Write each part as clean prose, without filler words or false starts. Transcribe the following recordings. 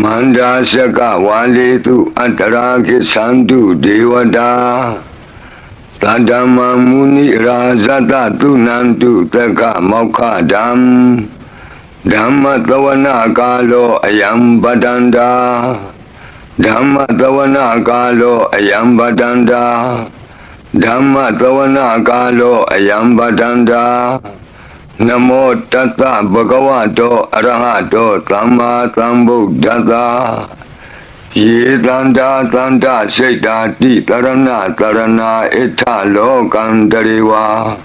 Manda saka walitu antara kisantu dewata Tadama muni razata tunantu teka mokha dham Dhamma tawana kalo ayam badanda Dhamma tawana kalo ayam badanda Dhamma tawana kalo ayam badanda Namo tata bhagavato arahato tamma sambuddhassa Ye tanda tanda seitati tarana tarana etta lokandariva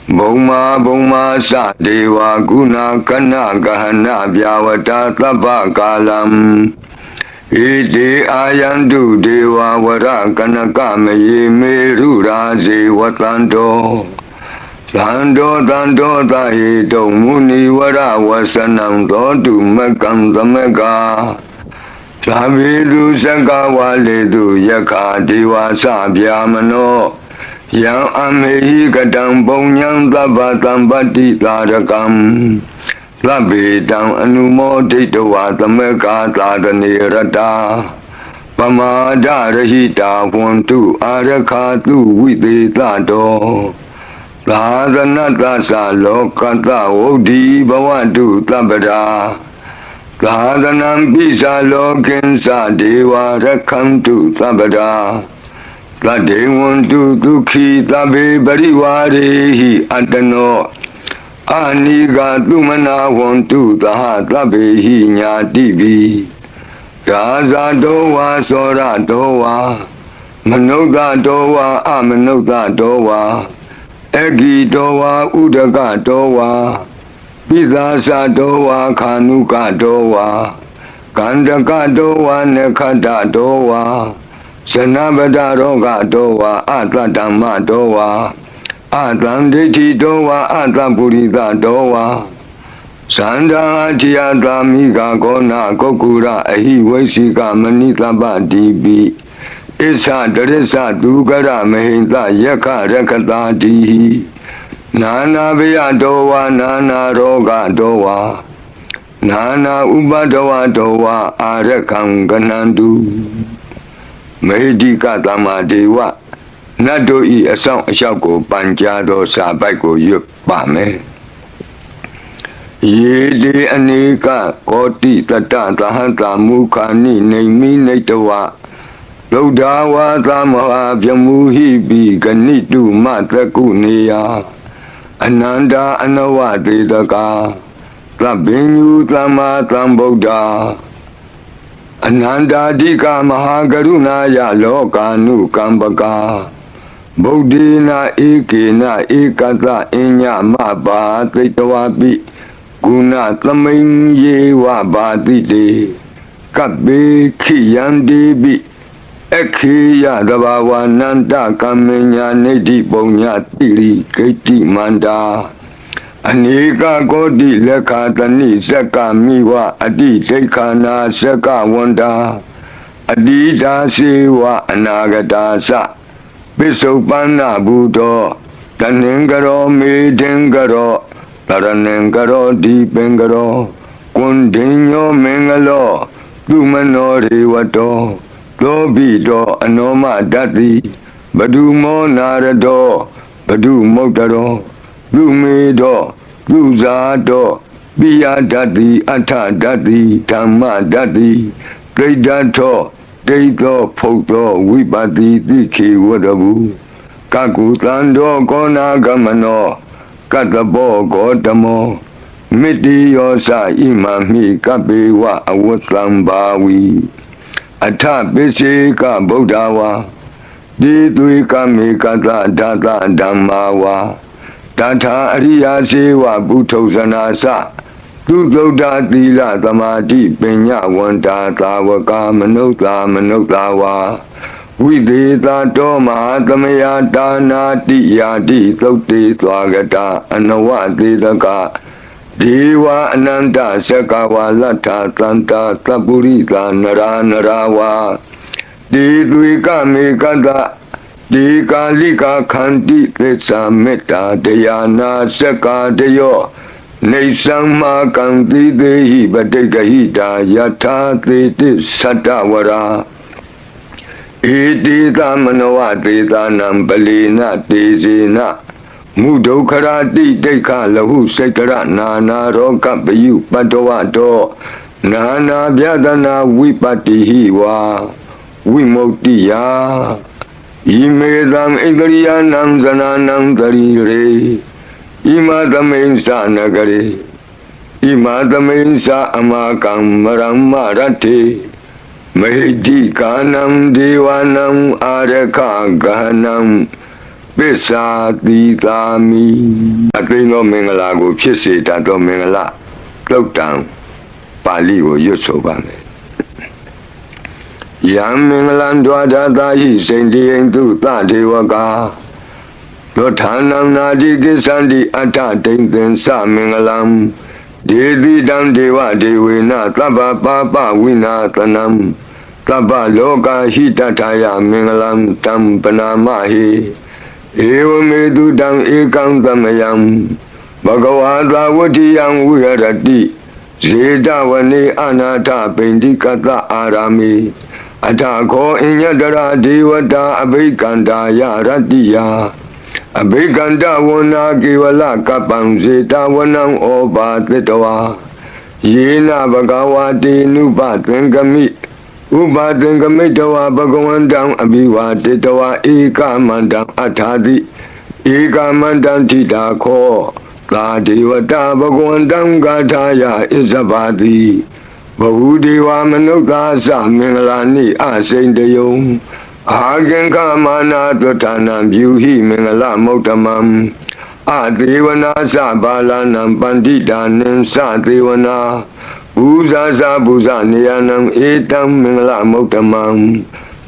Bhuma bhuma sa deva guna kana gahana vyavata tabha kalam Iti ayantu deva vara kanaka meye meru raje vatanto Tando tando tahi to muni vara vasanam totu makam tamaka Sabidu saka validu yaka diva sabhyamano Yang amehi kadang punyang tabatam pati tarakam Labidang anumoditwa tamaka tadani rata Pamada rahita puntu arakatu viditato Tadana sa lokata odi bhavatu tabada Tadanam pisa lokinsa deva rakhantu tabada Tadevantu dukhi tabe parivarehi atano Aniga tumana vantu taha tabehi nyativi Raza dova sora dova Manauta dova amanauta dova Egi dova udaka dova Pidasa dova kanuka dova Kandaka dova nekada dova Sanabada roga dova atadama dova Atanditi dova atapurita dova Sanda atiyata miga kona kokura ahi vaisika manitaba dibi Isa darisa dugara mahinta yaka rakata dihi Nana vya dova nana roga dova Nana ubadava dova arakam ganandu Mahidika tama dewa Nado i asam asyako panjado sabai ko yup pame Yede aneka koti tata tahanta mukhani naimi naitawa Laudawa tamaha vyamuhi bi ganitu mataku neya Ananda anawa dedaka Tabinyu tama tambuddha Ananda dika mahagaruna ya lokanu kambaka Buddhina ekena ekata inya mabha taitawapi Guna tamain yewa bhatite Kabbe khiyandebi Ekhiya dabhava nanda kamenya nidhi punya tiri keti manda Anika koti lekha tani saka miwa adi tekhana saka wanda Adita sewa anagata sa Pisopana buddho Tanengaro medengaro Taranengaro dipengaro Kundinyo mengalo Tumano revato Dobido anoma dati Badumo narado Badu motaro Dumedo Duzado Biya dati Ata dati Dhamma dati Dedato Dedo photo Vipati dikhi vadavu Kakutando kona gamano Katabo godamo Miti yosa imami kapewa awatambawi Atha piseka buddhawa Ditwe kame kata data dhammawa Tata ariya sewa buddhosana sa Tudauda tila tamati pinya wanta tawaka manutawa Videta toma tamaya danati yati sauti swagata anawati daka Deva ananda sakawa lata tanta sapurita nara narawa Ditwika mekata Dikalika khanti kresa metta dayana saka dayo နေသမကံတိတေဟိပတိကဟိတာယထာသေတိသတ္တဝရာဣတိသမနောတေသာနံပလီနတေဇေနမုဒုက္ခရာတိဒိဋ္ဌလဟုစိတ်ကရနာနာရောကပယုပတ္တဝတောနာနာဗျဒနာဝိပတ္တိဟိဝါဝိမု ക്തി ယာဣမေသံဣန္ဒရိယနံဇနာနံတရိရေဣမသမိန်္စနဂရေဣမသမိန်္စအမကံမရမ္မရတေမဟိတိကာနံဒေဝနံအာရခဂဟနံပိစ္ဆာတိတာမိအသိသောမင်္ဂလာကိုဖြစ်စေတတ်သောမင်္ဂလာတုတ်တံပါဠိကိုရွတ်ဆိုပါမယ်ယံမင်္ဂလံဒွါဒတာဟိစိန္တိယံတုသဒေဝကာသောဌာနံနာတိကိသန္တိအတ္ထတိန်သင်္စမင်္ဂလံဒေတိတံဒေဝဒေဝေနသဗ္ဗပါပဝိနာသနံသဗ္ဗလောကဟိတထာယမင်္ဂလံတံပနာမဟိဧဝမေတုတံဧကံသမယံဘဂဝါသဝတ္တိယံဝိဟရတိဇေတဝနေအနာထပိန္တိကတအာရမေအထာခောအညတရာဒေဝတာအဘိကန္တာယရတ္တိယအဘိကန္တဝနာကေဝလကပ္ပံဇေတဝနံဩဘာသတဝါယေနဘဂဝါတေနုပသင်္ကမိဥပါသင်္ကမိတဝါဘဂဝန္တံအဘိဝါတေတဝါဧကမန္တံအထာတိဧကမန္တံထိတာခောသာဒေဝတာဘဂဝန္တံဂါထာယဣဇဘာတိဘဝဒေဝမနုဿာသမင်္ဂလာနိအစိန်တယုံအာကင်္ခမာနာတွဋ္ဌာနံပြုဟိမင်္ဂလမௌတမံအသေဝနာသဘာလနံပန္တိတာနံသသေဝနာဘူဇာဇာဘူဇာနေယနံဧတံမင်္ဂလမௌတမံ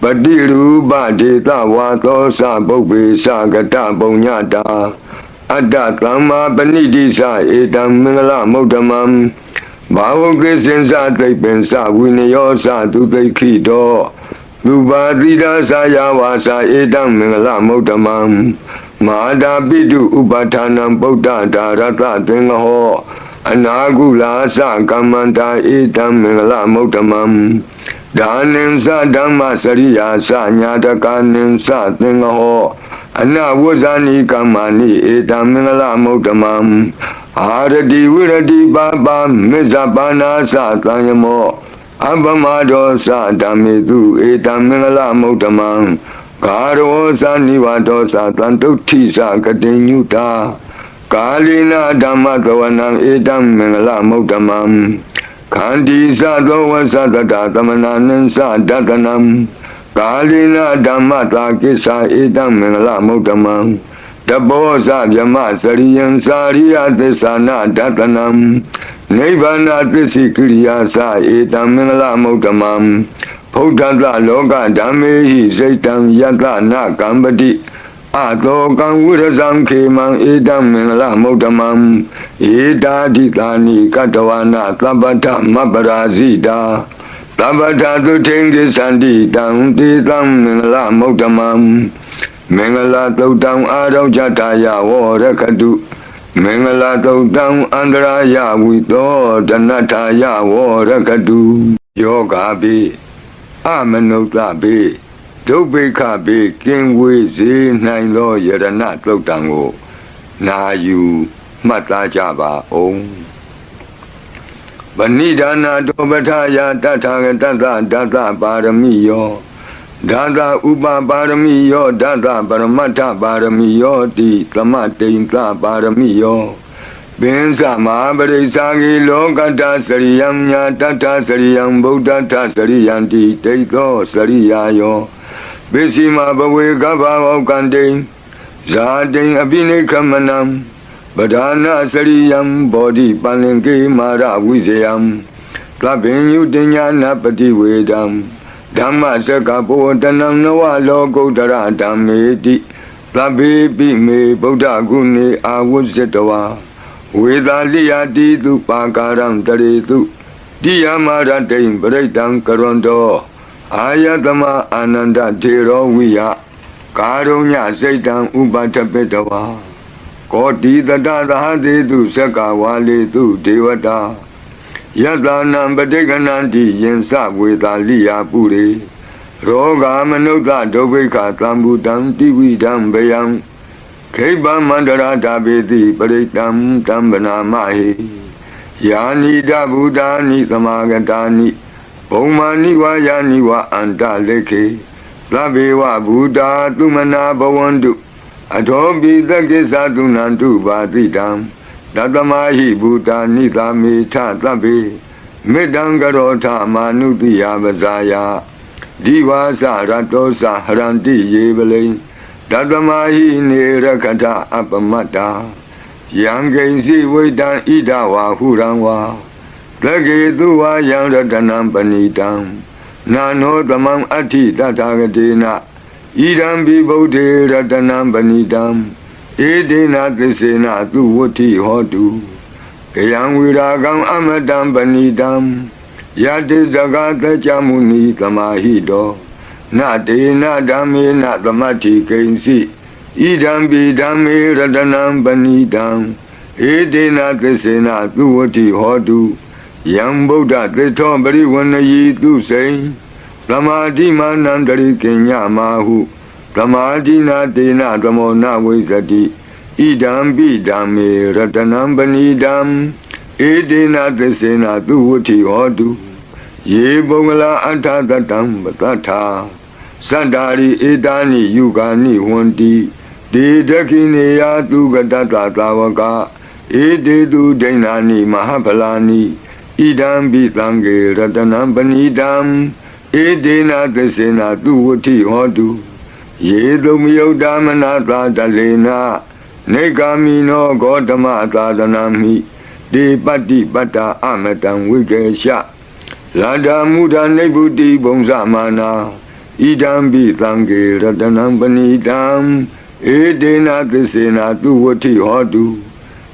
ပတိရူပဒေတဝါသောသပုပ္ပေသကတပုံညတာအတ္တသမ္မာပဏိတိသဧတံမင်္ဂလမௌတမံဘာဝကိစင်္စသိပ္ပင်္စဝိနယောသသူသိခိတောလူပါတိဒါသာယဝါစာဧတံမင်္ဂလမௌတမံမဟာတာပိတုဥပဌာနံဗုဒ္ဓဒါရတသင်္ဃဟောအနာကုလာသကမ္မန္တာဧတံမင်္ဂလမௌတမံဒါနင်္စဓမ္မစရိယာသညာတကနင်္စသင်္ဃဟောအနဝဇာနိကမ္မာနိဧတံမင်္ဂလမௌတမံအာရတိဝိရတိပါပါမေဇပါနာသသံယမောအပမဒောသဓမ္မေတုဧတံမင်္ဂလမௌတမံဂါရောသနိဝဒောသတံတုဋ္ဌိသကတိညုတာကာလိနာဓမ္မသဝနံဧတံမင်္ဂလမௌတမံခန္တီသသောဝသတတသမနာနံသဒတနံကာလိနာဓမ္မတာကိစ္ဆာဧတံမင်္ဂလမௌတမံတဘောဇဗြမစရိယံစာရိယသစ္ဆာနာဒတနံနိဗ္ဗာနသစ္စိကိရိယာသဧတံမင်္ဂလမௌတမံဘုဒ္ဓတလောကဓမ္မေဟိစိတ်တံယတနာကံပတိအတောကံဝိရဇံခေမံဧတံမင်္ဂလမௌတမံဧတာဓိတာနိကတဝနာသဗ္ဗထမပရာဇိတာသဗ္ဗထသုထိန်တိသန္တိတံတေတံမင်္ဂလမௌတမံမင်္ဂလာသုတ်တံအာရောဇတာယဝရခတုမင်္ဂလာသုတ်တံအန္တရာယဝိသောဒနထာယဝရခတုယောဂာပိအမနုဿပိဒုဗ္ဗေခပိကင်ဝေစေနိုင်သောယရဏသုတ်တံကိုနာယူမှတ်သားကြပါအောင်ဗဏိဒါနာတောပထာယတထာဂတသဒသပါရမိယောဒါသဥပပါရမိယောဒါသပရမတ္ထပါရမိယောတိသမတိန်သပါရမိယောပင်္စမဟာပရိစ္ဆာဂေလောကတ္တစရိယံညာတတ္ထစရိယံဗုဒ္ဓတ္ထစရိယံတိဒိဋ္ဌောစရိယာယောပိစီမဘဝေကဗ္ဗဝကန္တိဇာတိံအပိနိခမနံပဒာနာစရိယံဘောဓိပန္လင်ကေမာရဝိဇယံသဗ္ဗညုတညာနာပတိဝေဒံဓမ္မစကဘောတနံနဝလောကုတ္တရဓမ္မေတိသဗ္ဗေပိမေဗုဒ္ဓဂုဏေအာဝုဇ္ဇတဝါဝေသာလိယတိတုပါကာရံတရေတုတိယမရတိံပရိတံကရွန်တောအာယတမအာနန္ဒထေရောဝိယကာရုညစိတ်တံဥပတ္ထပိတဝါ ကောတိတတသာသေတုသက္ကဝါလေတုဒေဝတာယတနံပဋိက္ခဏန္တိယင်စဝေတာလိယာပုရိရောဂမနုဿဒုဗ္ဗိခသံဗုတံတိဝိဒံဘယံခိဗ္ဗမန္တရာဓာပေတိပရိတံတံဗနာမဟိယာနိဒဗုဒာနိသမာဂတာနိဘုံမာနိဝါယာနိဝအန္တလေခေသဗ္ဗေဝဗုဒာသုမနာဘဝန္တုအထောပိသကိစ္ဆသုနန္တုပါတိတံတတမဟိဗုဒာနိသာမေထသဗ္ဗေမေတ္တံကရောထမာနုတိယပဇာယဒီဝါစရတောစဟရန္တိယေပလိတတမဟိနေရခထအပမတ္တာယံဂိဉ္စီဝိတံဣဒဝါဟုရံဝါသကေတုဝါယံရတနံပဏိတံနာနောသမံအဋ္ဌိတထာဂတေနဣဒံဘိဗုဒ္ဓေရတနံပဏိတံဧဒေနသစ္စေနသူဝဋ္ဌိဟောတုကယံဝိရာဂံအမတံပဏိတံယတိဇဂတကြမုနိသမာဟိတောနတေနဓမ္မေနသမတ္ထိကိဉ္စီဣဒံဘိဓမ္မေရတနံပဏိတံဧဒေနသစ္စေနသူဝဋ္ဌိဟောတုယံဗုဒ္ဓသစ္ထောပရိဝဏယီသူစိံသမာဓိမာနံတရိကိညမာဟုသမာဓိနာတေနသမောနဝိဇ္ဇတိဣဒံဘိဓမ္မေရတနံပဏိတံဧဒေနသစ္စေနသူဝဋ္ဌိဟောတုယေပုဂ္ဂလာအထသတံပတ္ထာသတ္တာရိဧတာနိယုဂာနိဝန္တိဒေဒခိနေယသူကတတသာဝကဧတေတုဒိဏာနိမဟာဖလာနိဣဒံဘိသံဃေရတနံပဏိတံဧဒေနသစ္စေနသူဝဋ္ဌိဟောတုယေတုမယုတ်တာမနာသာတလေနနေဂာမိနောဂေါတမသာသနာမိဒေပတ္တိပတ္တာအမတံဝိကေရှလာဒာမုဒာနိဗ္ဗုတိဘုံဇမာနာဣဒံဘိသံဃေရတနံပဏိတံဧဒေနသစ္စေနသူဝဋ္ဌိဟောတု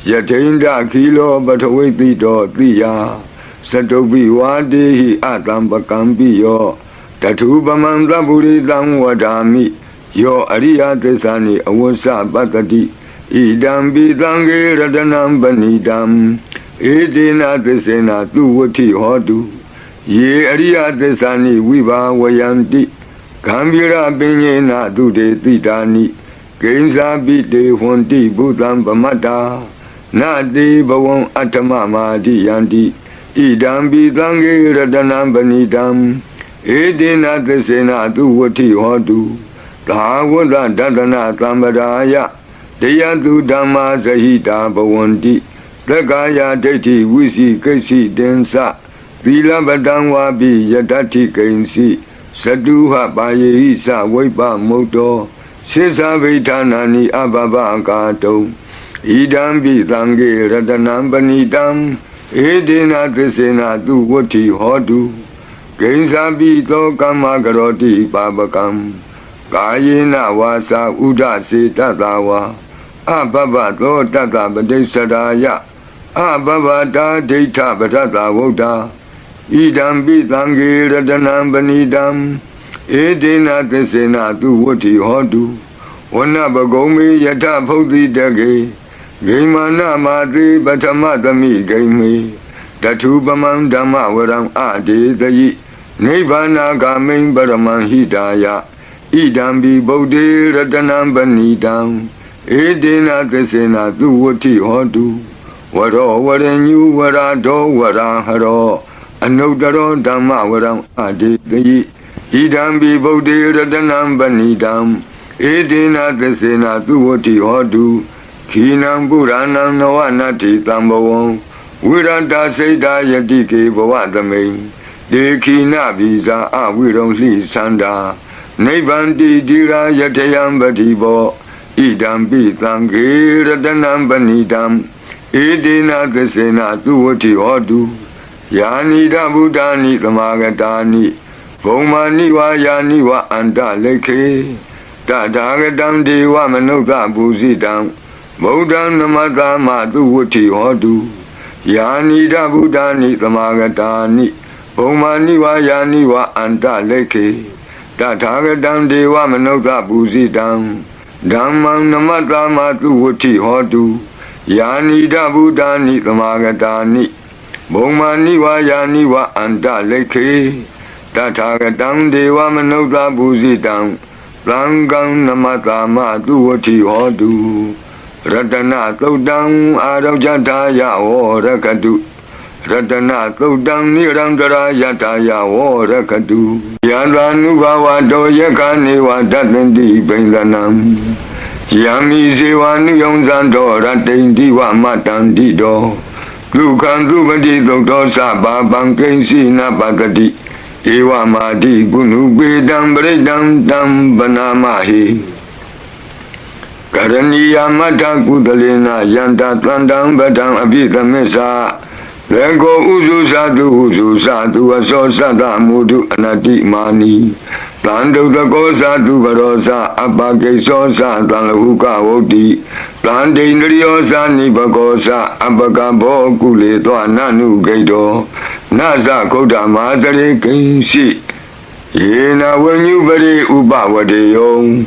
ယထိန္ဒခိလောပထဝိတိတောတိယသတုပိဝါတေဟိအတံပကံပိယောတထုပမံသဗ္ဗုရိတံဝဒာမိယောအရိယသစ္စာနိအဝဆပတ္တိဣဒံဘိသံဃေရတနံပဏိတံဧဒေနသစ္စေနသူဝဋ္ဌိဟောတုယေအရိယသစ္စာနိဝိဘာဝယန္တိဂံဗီရပညေနသူတေတိတာနိဂိဉ္စာပိတေဟွန်တိဘုသံပမတ္တာနတေဘဝံအတ္တမမာတိယန္တိဣဒံဘိသံဃေရတနံပဏိတံဧဒေနသစ္စေနသူဝဋ္ဌိဟောတုသာဝတ္တဒတနာသံပဒါယတယတုဓမ္မာဇဟိတာဘဝန္တိသက္ကာယဒိဋ္ဌိဝိစီကိစ္စိတင်္စသီလပတံဝါပိယတ္ထိကိဉ္စီသတုဟပါယေဟိသဝိပ္ပမုတ်တောစေသဗိဌာနာနိအဘဘကာတုံဣဒံဘိသံဃေရတနံပဏိတံဧဒေနသစ္စေနသူဝဋ္ဌိဟောတုဂိဉ္စာပိသောကမ္မကရောတိပါပကံကာယေနဝါစာဥဒစေတတဝါအဘဘသောတတပတိစ္ဆရာယအဘဘတာဒိဋ္ဌပထတဝုဒ္ဓဣဒံပိသံဃေရတနံပဏိတံဧဒေနသစ္စေနသူဝဋ္ဌိဟောတုဝနပဂုံမေယထဖုတ်တိတကေဂိမာနမာတိပထမသမိဂိမေတထုပမံဓမ္မဝရံအဒေတယိနိဗ္ဗာနာဂမိံပရမံဟိတာယဣဒံဘိဗုဒ္ဓေရတနံပဏိတံဧဒေနသစ္စေနသူဝဋ္ဌိဟောတုဝရောဝရညုဝရတောဝရဟရောအနုတ္တရောဓမ္မဝရံအဒေတယိဣဒံဘိဗုဒ္ဓေရတနံပဏိတံဧဒေနသစ္စေနသူဝဋ္ဌိဟောတုခိနံပုရဏံနဝနတ္ထိတံဘဝံဝိရတစိတ်တာယတိကေဘဝသမိန်ဒေခိနဗိဇာအဝိရုံလှိသန္တာနိဗ္ဗန္တိတိရာယတယံပတိဘောဣဒံပိသံဃေရတနံပဏိတံဧဒေနသစ္စေနသူဝဋ္ဌိဟောတုယာနိဒဗုဒ္ဓာနိသမာဂတာနိဘုံမာနိဝါယာနိဝအန္တလိခေတထာဂတံဒေဝမနုဿပုစိတံဗုဒ္ဓံနမတမသူဝဋ္ဌိဟောတုယာနိဒဗုဒ္ဓာနိသမာဂတာနိဘုံမာနိဝါယာနိဝအန္တလိခေတထာဂတံဒေဝမနုဿပုစိတံ Dhammam namatama tu vuti hotu Yani da buddhani tamagatani Bhumani wa yani wa anta lekhe Tathagatam deva manutta bhusitam Langam namatama tu vuti hotu Ratana Todam Arajataya Orakadu Ratana Todam Nirandara Yataya Orakadu Yadanubhava Doyakani Vadatanti Bendanam Yami Sevanu Yonzando Ratendi Vamatandi Do Lukan Rupati Doktor Sabha Bankensi Napatati Ewa Mati Gunu Bedam Bredam Dam Banamahi Karaniya Mata Kudalena Yanta Tandam Badam Abhitamesa Lego Uzu Sadu Aso Sada Mudu Anati Mani Plandu Tako Sadu Barosa Apake Sosa Talahuka Voti Plante Indriosa Nipakosa Apakabo Kule Nanu Gaito Nasa Kota Madare Kinsi Yena Wenyubari Ubawadeyo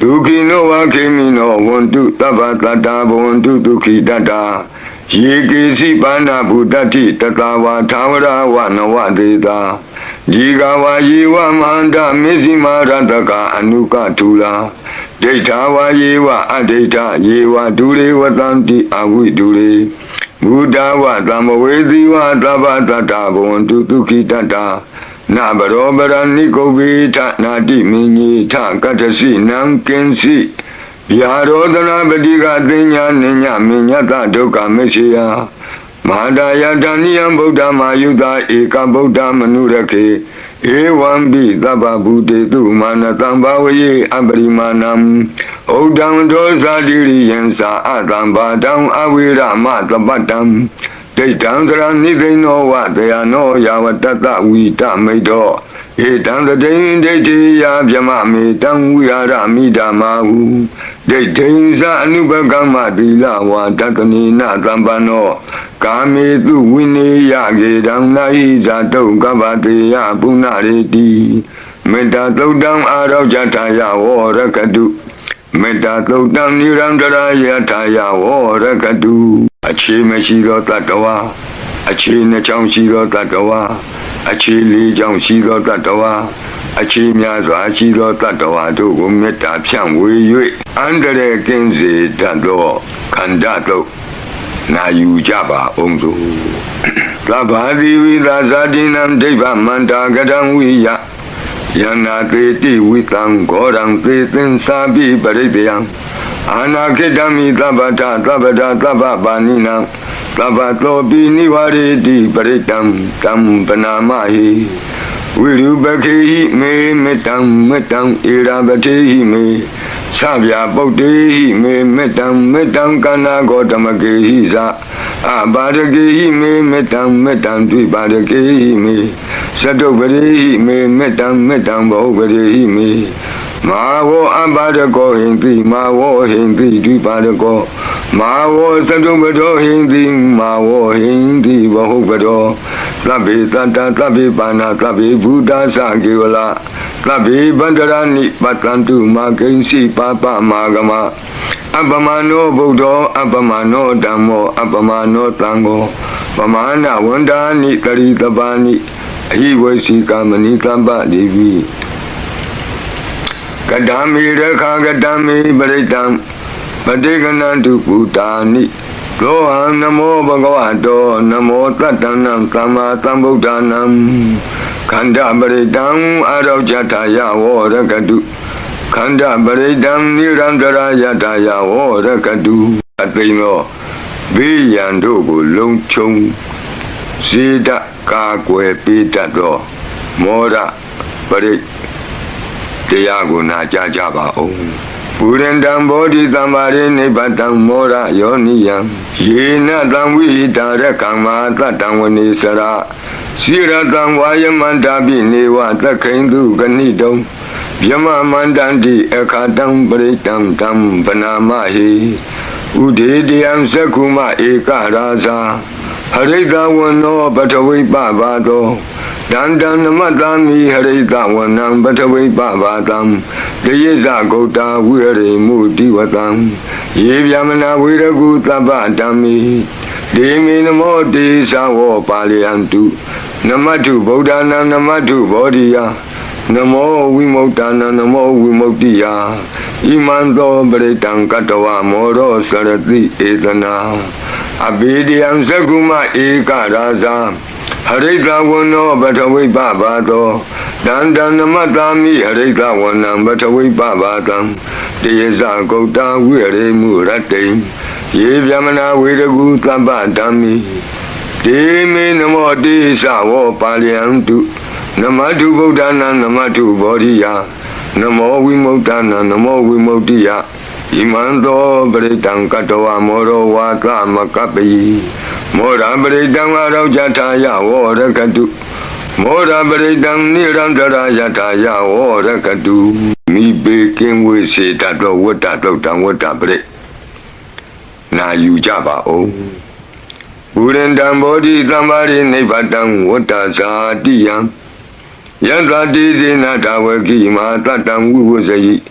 Duki no wakimi no wantu tabatata wantu duki data Yiki si pana budati tatawa tawara wana wadeda Jiga wa yiwa manda mizima rataka anuka tula Data wa yiwa adeta yiwa dure watanti awi dure Buddha wa tamawedi wa tabatata wantu duki data Na barobara nikobita nati minyi ta katasi nankensi Yarodana badiga tinya ninya minyata doka meshiya Mahadaya daniyam Buddha mayuda eka Buddha manurake Ewambi taba buddhe tu manatam bhavaye abarimanam Odam dosa diri yensa atam badam avira matapatam Daitam Nidino Vatayano Yavatata Vita Medo Etam the Dain Daya Yamami Tam Viara Midamahu Daitinsa Anubagama Dila Watatanina Tambano Kami tu Wini Yagi Dam Naiza To Gavateya Punareti Meta Todam Arajataya Orakadu Meta Todam Nirandara Yataya Orakadu Achi Meshido Tatawa, Achi Nachamshido Tatawa, Achi Li Jamshido Tatawa, Achi Miazo Achido Tatawa to Meta Pian Wei, Andre Kenzi Tado, Kandato, Nayu Jaba Onzo. Labadi with Azadinam Deva Manda Gadam Wiya, Yana Teti with Angoram Tetin Sabi Baridian. Anakidami tabata tababanina tabato biniwari di baritam tam panamahi Wirubaki me metam irabati me Sabya Bauti me metam kana gotamaki sa Abadaki me metam dvibadaki me Sadobari me metam bobari me Mawo Abadako Hindi, Mawo Hindi, Dubadako, Mawo Sadubado Hindi, Mawo Hindi, Bahubado, Tabi Tata, Tabi Pana, Tabi Buddha Sangiwala, Tabi Bandarani, Patantu, Makensi, Papa Magama, Abamano Buddha, Abamano Damo, Abamano Tango, Pamana Wandani, Karitabani, he was Sikamani Tamba Devi. Kadami Rekha Kadami Baritam Patiganantu Putani Loham Namo Bhagavato Namo Tatanam Tama Tambuddhanam Khanda Baritam Arajataya Orakadu Khanda Baritam Nirandara Yataya Orakadu Atino Viyandu Lungchung Sida Kakwe Pitato Mora Parit Teyaguna Jajaba O Purendam Bodhi Tamari Nipatam Mora Yoniyam Yena Tamvi Tarakama Tatamwani Sara Siratam Vayamandabi Newa Takendu Ganidom Yama Mandandi Ekatam Baritam Tam Panamahi Udidiyam Sakuma Eka Raza Harita Wano Batawi Babado Dandan Namatami Harita Wanam Bataway Babatam Deyeza Gota Weary Mutiwatam Yevyamana Viragu Tabatami Demi Namo De Sawo Paliantu Namatu Bodana Namatu Bodia Namo Wimotana Namo Wimotia Imando Bretang Katawa Moro Sarati Etana Abidiam Saguma Eka Raza Harita Wano Bataway Babato Dandan Namatami Harita Wanam Bataway Babatam Deyeza Gota Weary Murate Yevyamana Viragu Tabatami Demi Namo De Sawo Paliantu Namatu Bodana Namatu Bodia Namo Wimotana Namo Wimotia Imando Bretang Katawa Moro Wata Makapi Mora Bretang Arojataya Warakatu Mora Bretang Nirandara Yataya Warakatu Mi Beking we say that Wata Dotan Wata Bre Na Yujaba O Urendam Bodi Tamari Nevatang Wata Sadiam Yanda Dizi Natawaki Matatam Wuzai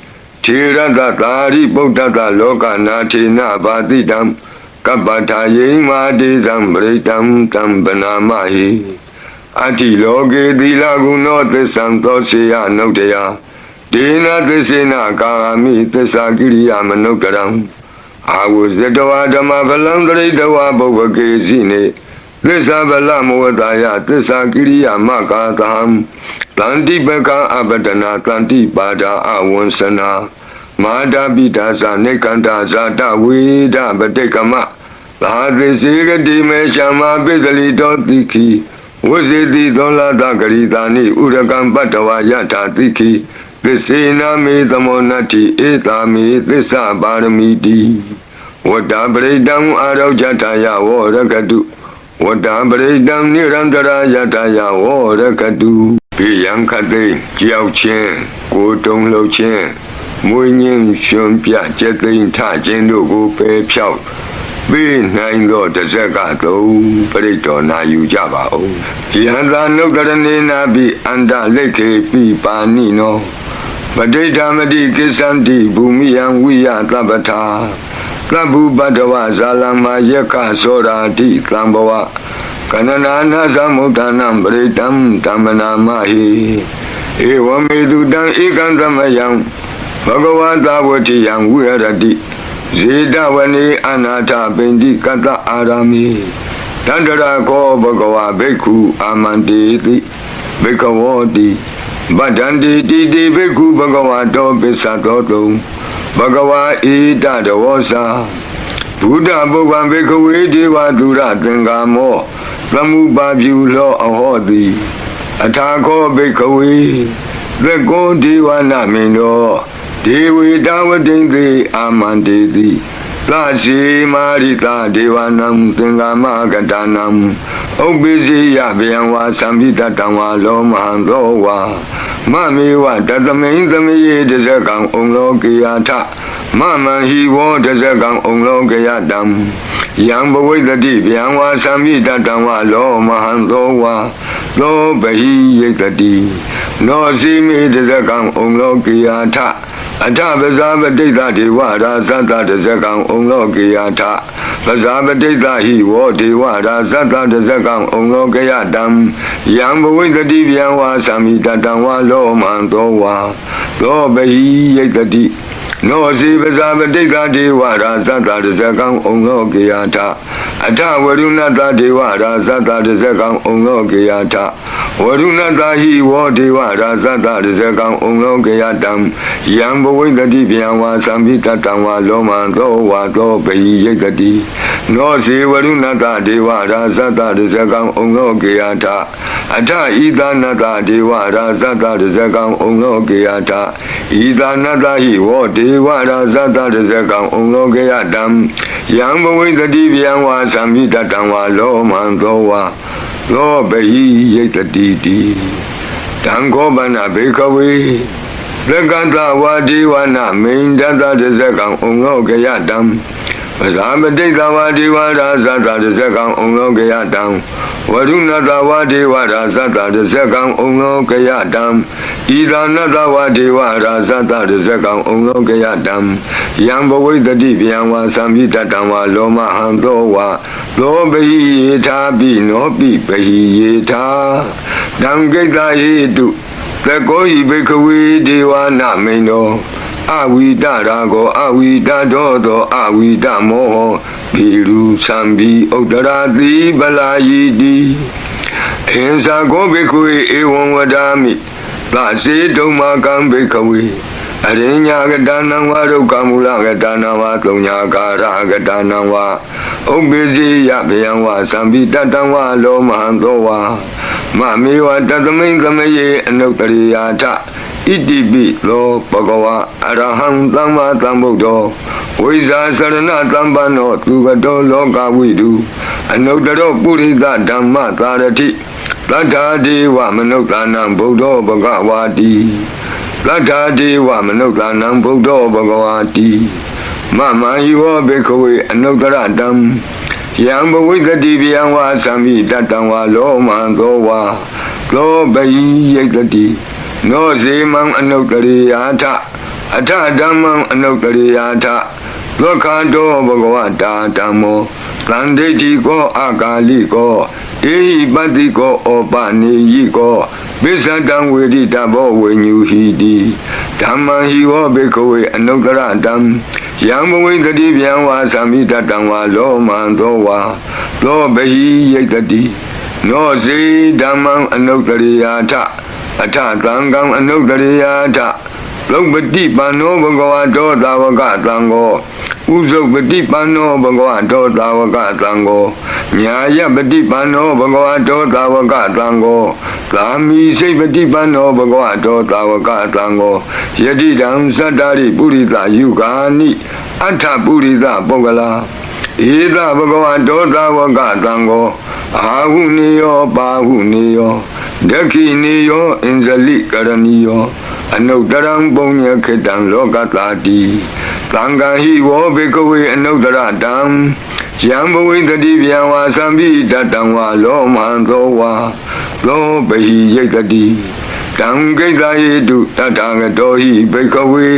Tirata Tari Potata Loka Natina Badidam Kapata Yima Dizam Bretam Tambanamahi Ati Loge Dilaguno de Santosia Notea Dina Tesina Karami Tesagiria Manokaram I was the Dama Balandre Dawa Bovakazine This Abalamuadaya, this Agiria Makatam, Tanti Beka Abadana, Tanti Bada Awonsana, Mada Bidasa, Nekanda Zata, Wida Batekama, Lahadi Siga Dime Shama Bizali Dotiki, was it the Dola Dagaritani, Uragan Batawa Yata Tiki, the Sina me the Monati, Eta me, this Abaramidi, what Abredam Arojataya, Warakadu. Wata Bredam Nirandara Yataya Warakadu Piyankate Jiao Chen Gotong Lo Chen Muyin Shumpia Jetin Ta Jendo Go Pe Piao Be Nine Go Tazakato Preto Na Yujaba O Yanda no Garanina Bi Anda Leke Pi Panino Badeta Madi Kisanti Bumiyan Wiya Tabata Klabu Badawa Zalama Yaka Sorati Klambawa Kanana Zamutanam Bretam Tamana Mahi Ewamedu Dan Ikandamayam Bhagavata Vati Yang Wirati Zedavani Anata Bendi Kata Arami Tandara Ko Bhagava Beku Amanditi Bekawati Badandi Didi Beku Bhagavato Besatoto Bhagava Ita Dawasa Buddha Bhagavan Bhikkhave Deva Dura Tengamo Lamu Babyu Lo Ahodi Athako Bhikkhave Vekko Deva Namino Devi Davatinti Amanditi Lasi Marita Devanam Tengama Gatanam Obisi Yabhyanwa Sambhita Tamwa Lo Mahandowa Mami wa Tatamain Tamiye Tazakang Onglo Kiyata Mama Hi Wo Tazakang Onglo Kiyatam Yang Bawitati Byanwa Sambhita Tamwa Lo Mahandowa Lo Bahi Yekati No Simi Tazakang Onglo Kiyata Ata Bazabadita Dewara Sata Tazakang Onglo Kiyata Bazabadita Hi Wo Dewara Sata Tazakang Onglo Kiyatam Yang Bawitati Byanwa Sambhita Tamwa Lo Mahandowa Lo Bahi Yekati No si Bazabadita Dewara Sata Tazakang Onglo Kiyata Ata Varunata Dewara Sata Tazakang Onglo Kiyata Varunata Hi Wo Dewara Sata Tazakang Onglo Kiyatam Yang Bawitati Byanwa Sambhita Tamwa Lo Mahandowa Lo Bahi Yekati No si Varunata Dewara Sata Tazakang Onglo Kiyata Ata Idanata Dewara Sata Tazakang Onglo Kiyata Idanata Hi Wo Dewara Sata Tazakang Onglo Kiyatam Yang Bawitati Byanwa Sambhita Tamwa Lo Mahandowa Lo Bahi Yekati Tanko Bana Bhikkhave Lekanta Vadiwana Mindata Tazakang Onglo Kiyatam ပဇာပတိတဝဒေဝရာသတ္တတဇကံဩလောကယတံဝရုဏတဝဒေဝရာသတ္တတဇကံဩလောကယတံဣဒာနတဝဒေဝရာသတ္တတဇကံဩလောကယတံယံဘဝိတတိဗျံဝါသံမိတတံဝါလောမဟံသောဝါသောဘိယေထာပိနောပိဘိယေထာတံကိတ္တဟေတုသကောဤဘိခဝေဒေဝနာမိန်တော်အဝိတရာကိုအဝိတတော်သောအဝိတမောဟဘိရုသံဘိဥဒရာတိပလာယီတိအင်္စာကိုဘိခဝေဧဝံဝဒာမိသစေတုံမာကံဘိခဝေအရိညာကတနံဝါဒုက္ခမူလကတနံဝါသုံးညာကာရကတနံဝါဥပ္ပိစီယဗယံဝါသံဘိတတံဝါလောမဟံသောဝါမမေဝတသမိန်သမယေအနုတ္တရိယာထဣတိပိသောဘဂဝါအရဟံသမ္မာသမ္ဗုဒ္ဓောဝိဇာစရဏသမ္ပန္နောသူကတောလောကဝိတုအနုတ္တရောပုရိသဓမ္မသာရတိသတ္ထာဒေဝမနုဿာနံဗုဒ္ဓောဘဂဝါတိသတ္ထာဒေဝမနုဿာနံဗုဒ္ဓောဘဂဝါတိမမယိဝဘေခဝေအနုတ္တရတံယံဘဝိတတိဗျံဝါသံမိတတံဝါလောမံသောဝါသောဘိယိတတိနောဇေမံအနုတ္တရိယာထအထဓမ္မံအနုတ္တရိယာထသောခန္တောဘဂဝတာဓမ္မောသန္တိတိကောအာကာလိကောဧဟိပတ္တိကောဩပနေယိကောပိစ္ဆတံဝေဒိတဘောဝေညုဟိတိဓမ္မံဟိဝဘေခဝေအနုတ္တရတံယံဘဝိတတိဗျံဝါသံမိတတံဝါလောမံသောဝါသောဘဟိယိတတိနောဇေဓမ္မံအနုတ္တရိယာထအထသံဃံအနုတ္တရိယာထလောပတိပန္နောဘဂဝတောသာဝကသံဃောဥဇုပတိပန္နောဘဂဝတောသာဝကသံဃောညာယပတိပန္နောဘဂဝတောသာဝကသံဃောသာမိစိတ်ပတိပန္နောဘဂဝတောသာဝကသံဃောယတိတံသတ္တာရိပုရိသယုဂာနိအထပုရိသပုဂ္ဂလာဧသဘဂဝတောသာဝကသံဃောအာဟုနေယောပါဟုနေယောဒက္ခိနေယောအင်္ဇလိကရဏီယောအနုတ္တရံပုညခေတံလောကတာတိသံဃာဟိဝောဘေကဝေအနုတ္တရတံယံဘဝိတတိဗျံဝါသံဘိတတံဝါလောမံသောဝါသောဘဟိယိတတိတံကိတ္တဟေတုတထာဂတောဟိဘေကဝေ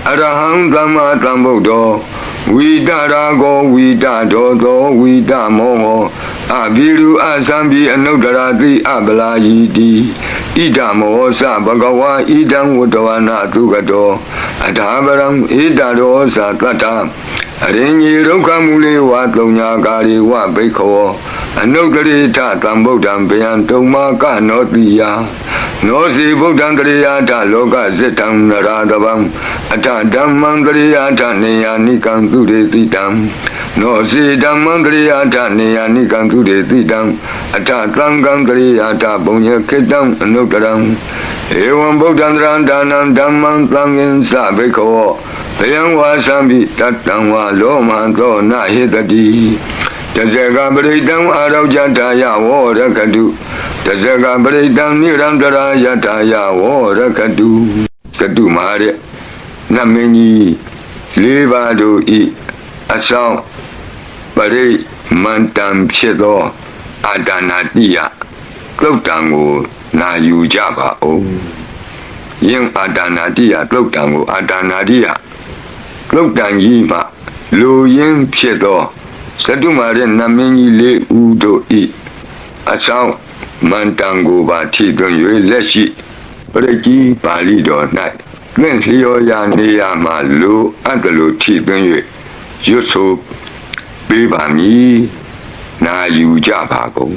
အရဟံသမ္မာသမ္ဗုဒ္ဓောဝိတရာကောဝိတတောသောဝိတမောဟအဘိရုအသံဘိအနုတ္တရာတိအပလာယီတိဣဒမောသဘဂဝါဣဒံဝတ္တဝနာသုကတောအထာပရံဣဒရောသတတ္ထအရိညေဒုက္ခမူလေဝသုံးညာကာရိဝဘိက္ခောအနုတ္တရိထသံဗုဒ္ဓံဗျံတုံမာကနောတိယနောစီဗုဒ္ဓံတရိယာထလောကဇိတံနရာတဗံအထဓမ္မံတရိယာထနေယာနိကံသူရေတိတံနောစီဓမ္မံတရိယာထနေယာနိကံသူရေတိတံအထသံဃံတရိယာထဘုံညခေတံအနုတ္တရံဧဝံဗုဒ္ဓံတရံဒါနံဓမ္မံသံဃင်္စဘိက္ခောဘယံဝါသံဘိတတံဝါလောမံသောနဟိတတိတဇဂပရိတံအာရောဇတယဝောရကတုတဇဂပရိတံနိရံတရာယတယဝောရကတုကတုမှာတဲ့နတ်မင်းကြီးလေးပါးတို့ဤအဆောင်ပရိမန္တံဖြစ်သောအာဒါနာတိယသုတ်တံကိုနာယူကြပါဦးယင်အာဒါနာတိယသုတ်တံကိုအာဒါနာတိယသုတ်တံကြီးမှလူရင်းဖြစ်သောသတုမာရဲ့နတ်မင်းကြီးလေးဦးတို့ဤအဆောင်မန္တံကိုပါထိသွင်း၍လက်ရှိပရိကြီးပါဠိတော်၌သင်လျော်ရာနေရာမှာလူအပ်တယ်လို့ထိသွင်း၍ရွတ်ဆိုပေးပါမည်နာယူကြပါကုန်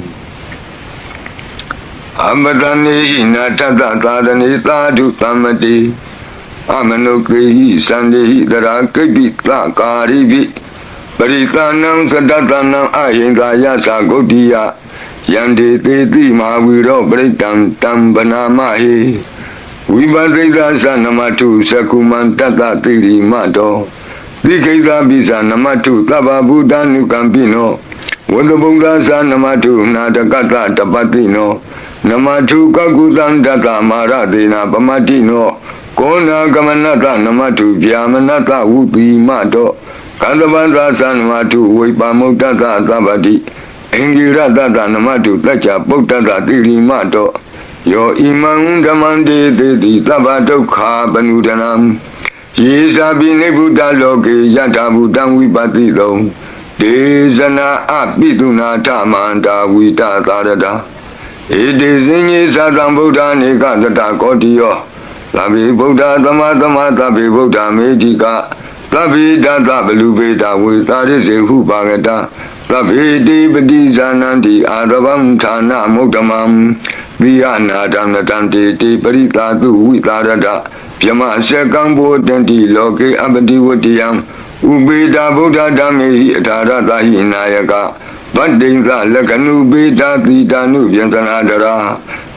အမတနေနာထတသာသနေသာဓုသမတိအမနုကေဟိသန္တေဟိတရာကိပိသကာရိပိပရိသနံသတ္တတနံအဟိန္ဒာယသဂုတ်တိယယန္တေသေတိမာဝီရောပရိတံတံဗနာမဟိဝိပသိက္ခာသနမတုသကုမန္တတတိရိမတောသိခိတပိသနမတုသဗ္ဗဗုဒ္ဓ ानु ကံပိနောဝတ္တဗုဒ္ဓသနမတုနာတကတတပတိနောနမတုကကုသံတတမာရတေနပမတိနောကောနာကမနတနမတုဗျာမနတဝုတိမတော ကန္တဗန္တာသနမတုဝိပါမုတ္တသသဗ္ဗတိအင်္ဂိရတတနမတုတ္ကြပုတ္တသတိရိမတောယောဣမံဓမ္မံတေတိတိသဗ္ဗဒုက္ခပနုဒနံယေဇာပိနိဗ္ဗုတလောကေယထာဘူတံဝိပတိတောဒေဇနာအပိတုနာထမန္တာဝိတသာရတာဧတေဇင်ကြီးသတံဗုဒ္ဓနေကတတကောတိယောသဗ္ဗေဗုဒ္ဓသမသမသဗ္ဗေဗုဒ္ဓမေတိကသဗ္ဗေတတဘလူပေတဝေသာရိစေဟုပါကတသဗ္ဗေတိပတိဇာနန္တိအာရဗံဌာနမုဒ္ဓမံဝိယနာတံနတံတေတိပရိသာတုဝိသာရတပြမရှကံဘောတန္တိလောကေအပတိဝတ္တယံဥပေတာဗုဒ္ဓဓမ္မေဟိအထာရတဟိနာယကဗတ္တိံသလက္ခဏုပေတာတိတာနုဗျံသနာတရာ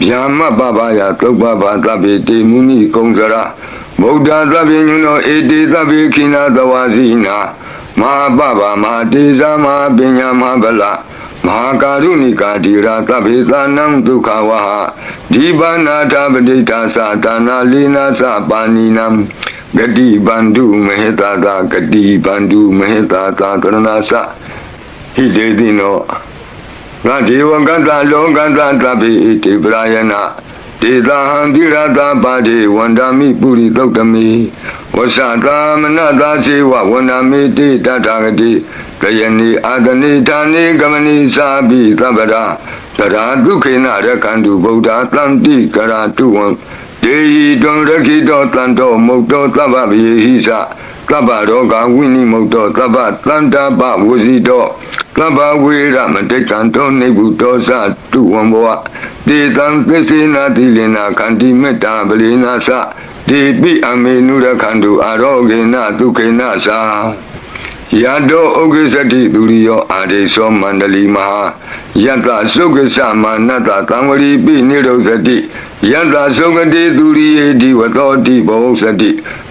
ဗျာမပပယသုပ္ပဘာသဗ္ဗေတေမုနိကုံစရဗုဒ္ဓသဗ္ဗေညုနောဧတေသဗ္ဗေခိနာသဝါစီနာမဟာပပမဟာတေဇာမဟာပညာမဟာဗလမဟာကာရုဏိကာတိရာသဗ္ဗေသနံဒုက္ခဝဟဒီဘာနာထပဋိဌာသတာနာလိနာသပါဏိနံဂတိဗန္ဓုမဟေတာသာဂတိဗန္ဓုမဟေတာသာကရဏသဟိတေတိနောငါဒေဝကတ္တလောကတ္တသဗ္ဗေတိပရာယနာဒေသာဟံတိရတာပါတိဝန္ဒာမိပုရိသုတ်တမိဝဆတာမနတာဇေဝဝန္ဒာမိတိတထာဂတိကယနိအာတနိဌာနိကမနိသာပိသဗ္ဗရာတရာဒုခေနရကန္တုဗုဒ္ဓတံတိကရာတုဝံဒေဟိတွံရခိတောတံတောမုတ်တောသဗ္ဗဗေဟိသသဗ္ဗရောဂဝိနိမုတ်တောသဗ္ဗတန္တာပဝစီတောသဗ္ဗဝေရမတိကံတောနိဗ္ဗုတောသတုဝံဘောတေတံသစ္စေနာတိလနာခန္တိမေတ္တာပရိနာသတေပိအမေနုရခန္တုအာရောဂေနဒုခေနသာယတောဩဂိသတိဒုရိယောအာဒေသောမန္တလီမဟာယတသုက္ကသမနတသံဝရိပိနိရောဓတိယတသုက္ကတိဒုရိယေဒီဝတောတိဘောဇတိ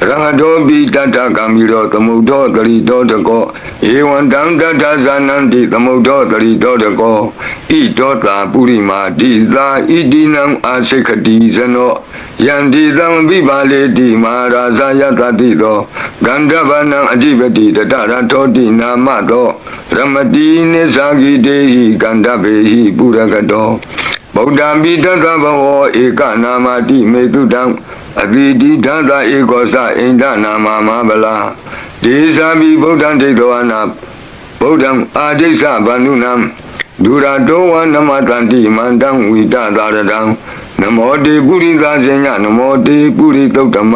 ရဟတောပိတတကံမိရောသမုဒ္ဒောတရိတောတကောဧဝံတံတတဇာနန္တိသမုဒ္ဒောတရိတောတကောဣတောတာပုရိမာတိသာဣတိနံအာစိခတိဇနောယန္တိသံဝိပါလေတိမဟာရာဇာယတတိသောဂန္ဓဗနံအဓိပတိတတရထောတိနာမသောရမတိနိသဂိတေဟိကန္ဓဗေဟိပုရကတောဗုဒ္ဓံပိတသဘဝဧကနာမတိမေတုတံအတိတိဓာတာဧကောသအိန္ဒနာမမဗလာဒေသပိဗုဒ္ဓံဒိဋ္ဌဝနာဗုဒ္ဓံအာဒိစ္စဗန္ဓုနံဒုရတောဝနမတန္တိမန္တံဝိတသာရတံနမောတေပုရိသဇေညနမောတေပုရိသုတ္တမ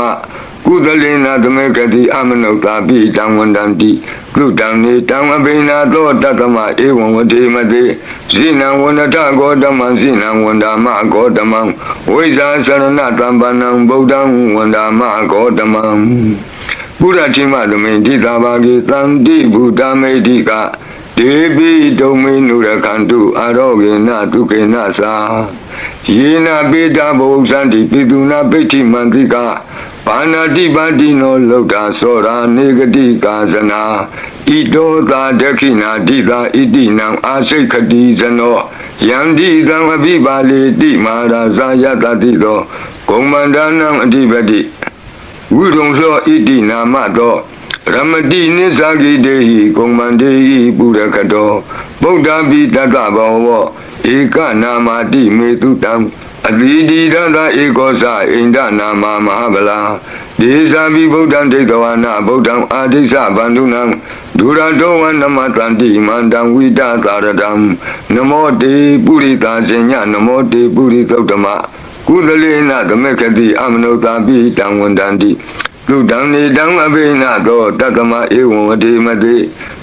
ကုသလေနာသမေကတိအမနုဿာပိတံဝန္တံတိကုတံနေတံအဘိနာသောတတမဧဝံဝတိမတိဇိနံဝန္တဂောတမံဇိနံဝန္ဒာမဂောတမံဝိဇာသရဏတံပနံဗုဒ္ဓံဝန္ဒာမဂောတမံဘုရားတိမသမိန်တိသာဘာဂေတံတိဘုဒ္ဓမေတိကဒေပိတုံမေနုရခန္တုအာရောဂေနဒုခေနသာယေနပိတာဘုဇန္တိပိတုနာပိဋ္ဌိမန္တိကဘာနာတိပါတိနောလောကသောရာနေဂတိကာဇနာဣတောသာဒခိနာတိသာဣတိနံအာစိခတိဇနောယန္တိသံအပိပါလေတိမဟာရာဇာယတတိသောဂုံမန္ဒနံအဓိပတိဝိရုံသောဣတိနာမသောရမတိနိသဂိတေဟိဂုံမန္တေဟိပုရကတောဗုဒ္ဓပိတတဘောဝဧကနာမတိမေတုတံအတိတိရတဧကောသအိန္ဒနာမမဟာဗလာဒေသပိဗုဒ္ဓံဒိဋ္ဌဝနာဗုဒ္ဓံအာဒိစ္စဗန္ဓုနံဒုရတောဝနမတန္တိမန္တံဝိတသာရတံနမောတေပုရိသဇေညနမောတေပုရိသုတ္တမကုသလေနသမေကတိအမနုဿာပိတံဝန္တန္တိလူတံနေတံအဘိနာသောတတမဧဝံဝတိမတိ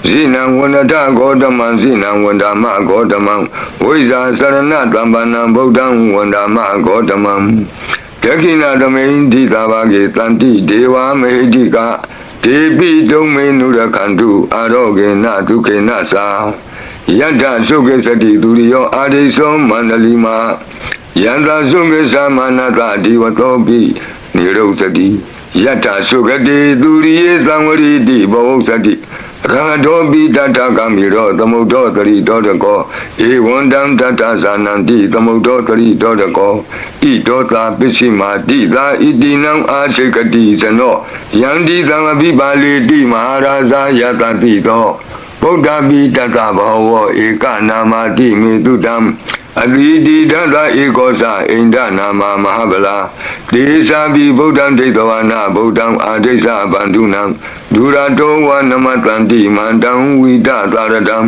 ဇိနံဝန္ဒထဂောတမံဇိနံဝန္ဒာမဂောတမံဝိဇာသရဏတံပနံဗုဒ္ဓံဝန္ဒာမဂောတမံဒခိနာသမိန်တိသာဘာဂေတန္တိဒေဝမေတိကဒေပိတုံမေနုရခန္တုအာရောဂေနဒုခေနသာယတ္ထသုခေသတိဒုရိယောအာဒိသောမန္တလီမယန္တာသုခေသမနတဒီဝတောပိနိရုသတိယတ္ထသုခတိသူရိယေသံဝရိတိဘောဇတိ ရာဒောပိတတကမိရောသမုဒ္ဒောတရိတောတကောဧဝံတံတတဇာနံတိသမုဒ္ဒောတရိတောတကောဣတောတာပစ္စည်းမာတိသာဣတိနံအာစိကတိဇနောယန္တိသံအပိပါလေတိမဟာရာဇာယတတိသောဗုဒ္ဓပိတတဘောဝဧကနာမတိမေတုတံအဘိတိတတဧကောဇအိန္ဒနာမမဟာဗလာဒေသာပိဗုဒ္ဓံဒိဋ္ဌဝနာဗုဒ္ဓံအာဒိသဗန္ဓုနံဒုရတောဝနမတန္တိမန္တံဝိတသာရတံ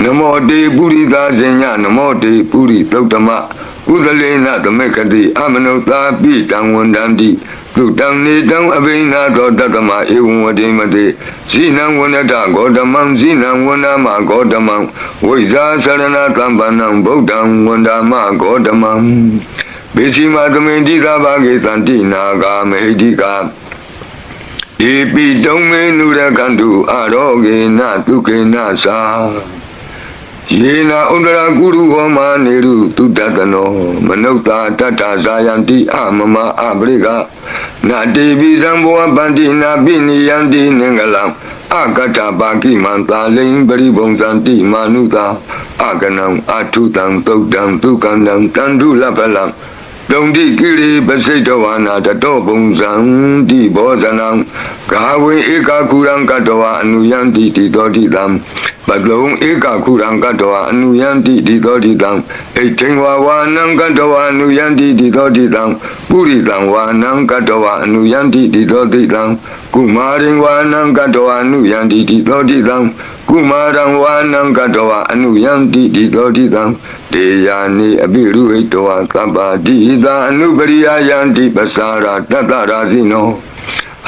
နမောတေပုရိသဇညနမောတေပုရိသုတ္တမဥဒလေနသမေကတိအမနုသာပိတံဝန္တန္တိသုတံနေတံအဘိနာသောတတ္တမဧဝံဝတိမတိဇိနံဝနတဂေါတမံဇိနံဝနမဂေါတမံဝိဇာသရဏတံပန္နံဗုဒ္ဓံဝန္ဒမဂေါတမံဘေစီမသမေတိသာဘာဂေတန္တိနာဂာမဟိတိကာဧပိတုံမေနုရကန္တုအာရောဂေနတုကေနသာယေနာဥဒရာကုရုဟောမာနေရုတုတတနောမနုဿာတတ္တဇာယံတိအမမအပရိကနာတေပိဇံဘောပန္တိနာပိနိယံတိနင်္ဂလံအကတ္တပါကိမန္တာလိံပရိပုံဇံတိမာနုသာအကနံအထုတံသုတ်တံဒုက္ကံတံတန္ဓုလပလံတုံတိကိရိပစိတဝနာတတောပုံဇံတိဘောဇနံဂါဝေဧကကုရံကတဝအနုယံတိတိတောတိတံပတလုံးဧကကုရံကတဝအနုယံတိတိတောတိတံဣဋ္ဌိဝဝါနံကတဝအနုယံတိတိတောတိတံပုရိတံဝါနံကတဝအနုယံတိတိတောတိတံကုမာရိဝါနံကတဝအနုယံတိတိတောတိတံကုမာရံဝါနံကတဝအနုယံတိတိတောတိတံတေယာနိအပိရုဟိတဝသဗ္ဗတိသာအနုပရိယယံတိပစာရာတတ္တရာဇိနော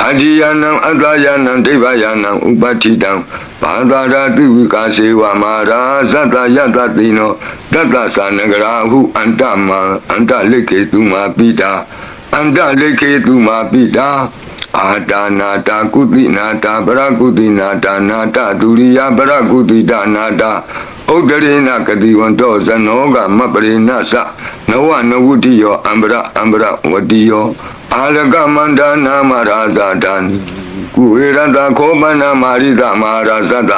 အဓိယနံအတ္တယနံဒိဗ္ဗယနံဥပဋ္ဌိတံဘာသာရာတိဝိကာစေဝမာရာဇတယတတိနောတတ္တသနဂရာဟုအန္တမံအန္တလိခေတုမာပိတာအန္တလိခေတုမာပိတာအာတာနာတာကုတိနာတာပရကုတိနာတာနာတာဒုရိယပရကုတိတာနာတာဥဒရေနကတိဝန္တောဇနောကမပရိနသနဝနဝုတိယောအံပရဝတိယောအာလကမန္တနာမရာဇာတံကုဝေရတခောမနာမာရိသမဟာရာဇတ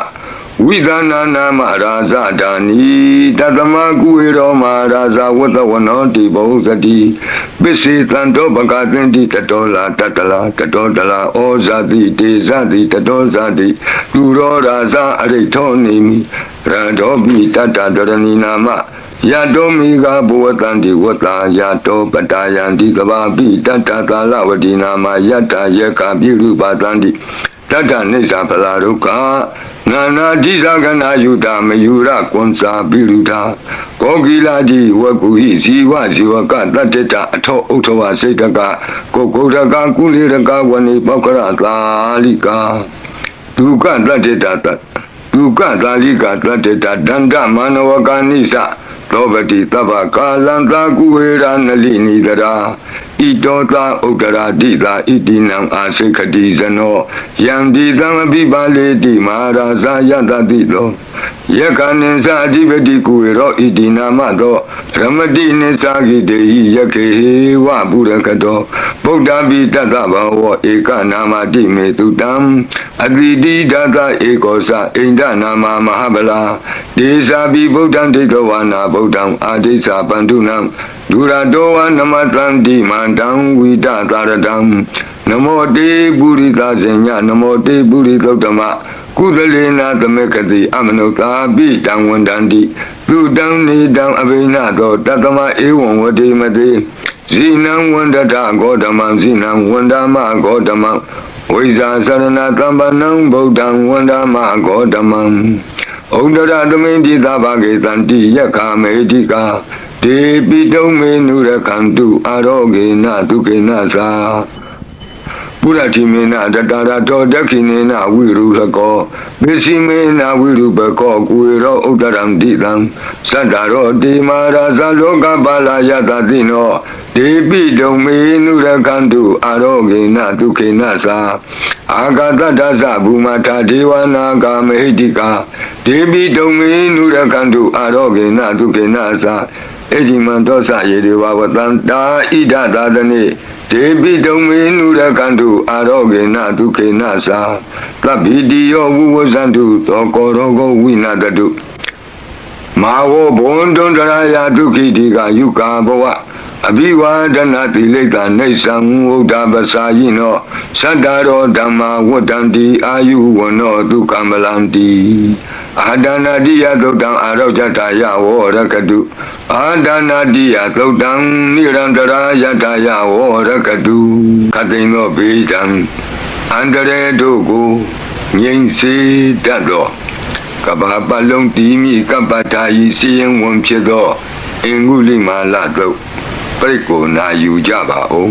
ဝိသနာနာမရာဇာတာနိတတမကုဝေရောမဟာရာဇဝတ္တဝနောတိဘုဇတိပစ္စေတံတောပကသင်တိတတောလာတတလာတတောတလာဩဇာတိတေဇတိတတောဇာတိသူရောရာဇအရိထောနိမိရတောပိတတ္တဒရဏီနာမယတောမိဂဘဝတန္တိဝတ္တာယတောပတယံတိကဘာပိတတ္တကာလဝတိနာမယတ္တယေကပိရုပတန္တိတတ္တနိစ္စပလာဒုက္ခနာနာတိသကနာယုတမယုရကွန်စာပိရုဒာကောကိလာတိဝကုဟိဇီဝဇီဝကတတ္တတအထောဥထဝစိတ်တကကိုကုဒကကုလေရကဝနိပောက္ခရသာလိကာဒုက္ခတတ္တတဒုက္ခသာလိကာတတ္တတဒန္တမနဝကာနိသသောပတိတဗ္ဗကာလံသာကုဝေရနလိနိတရာဣတောသာဥဒရာတိသာဣတိနံအာစိခတိဇနောယံတိသံအပိပါလေတိမဟာရာဇာယတတိသောယက္ခဏိသအဓိပတိကုဝေရောဣတိနာမသောရမတိနိသဂိတေဟိယခေဝပုရကတောဗုဒ္ဓပိတတ္တဘောဝဧကနာမတိမေတုတံအတိတိဒသဧကောသအိန္ဒနာမမဟာဗလာဒေသာပိဗုဒ္ဓံဒိဋ္ဌဝနာဗုဒ္ဓံအာဒိသပန္တုနံဒုရတောဝနမတန္တိမန္တံဝိတသာရတံနမောတေပုရိသဇညနမောတေပုရိသုတ္တမကုသလေနာသမေကတိအမနုသာပိတံဝန္တန္တိသူတံနေတံအဘိနသောတတမဧဝံဝတိမတိဇိနံဝန္တတဂေါတမံဇိနံဝန္ဒမဂေါတမံဝိဇာသရဏတံပနံဗုဒ္ဓံဝန္ဒမဂေါတမံဩဒရသမိန်တိသဗ္ဗဂေတန္တိယက္ခမေတိကာဒေပိတုံမေနုရကန္တုအာရောဂေနဒုကေနသာပုရတိမေနတတရာတောဒက္ခိနေနဝိရုလကောပစ္စည်းမေနဝိရုပကောကုဝေရောဥဒရံတိတံသတ္တရောတိမာရာဇလောကပါလာယတတိနောဒေပိတုံမေနုရကန္တုအာရောဂေနဒုခေနသာအာဂတတသဘူမထာဒေဝနာဂမဟိတိကာဒေပိတုံမေနုရကန္တုအာရောဂေနဒုခေနသာ Ejiman dosa yediwa tanta ida dadane Debi dominu rakandu aroge na duke nasa Tabidi yo wuwazandu tokorogo winadadu Mawo bondon daraya duki diga yuka bawa Abiwa dana tileka nesan udabasa yino Sadaro dhamma wadandi ayu wano dukamalandi Adana diya dodang arojata ya warakadu Adana diya dodang nirandara yata ya warakadu Katino bidang Andare dogo Nyingsi dado Kabapalong timi kapatayi siyang wamchedo Inguli malado Pariko na yujaba o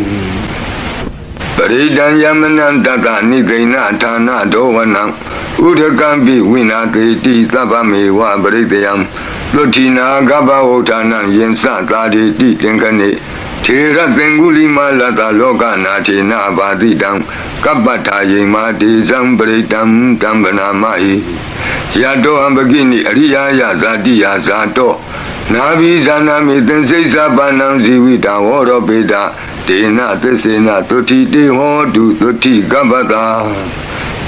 Paridan yamanan tata nikaina thana dowanang Udakambi winakiti sabame wa paritayam Lutina gaba otanang yensa tadi ti tenkane Tera tenguli malata loka nati na badidang Kapatayi mati samparitam tambana mai Yato ambagini ariya ya zati ya zato Nabi zanami tensei sabanam zivita woro peda Tena tesena toti te hodu toti gabata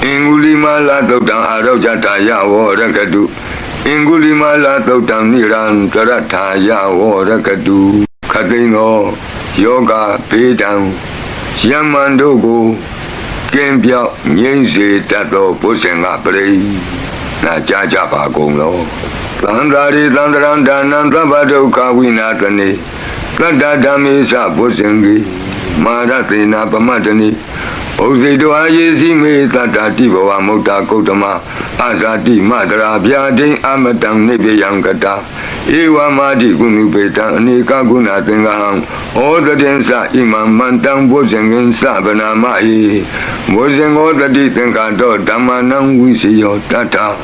Inguli mala totang arojata ya warakadu Inguli mala totang niran tarata ya warakadu Katino yoga pedang Yamandogo Kempya nyingse tato posenga prei Na jaja pa gong lo Tandari tandaran danan tabado kawinatani Tata damisa posengi Maratina pamatani Ozido ayesi me tata tibawa mota kotama Asati madara byadin amatang nebe yankata Ewa mati kunu petang anika guna tengahang Oda densa imam mantang bosengin sabana mai Boseng oda di tengkato damanang wisiyo tata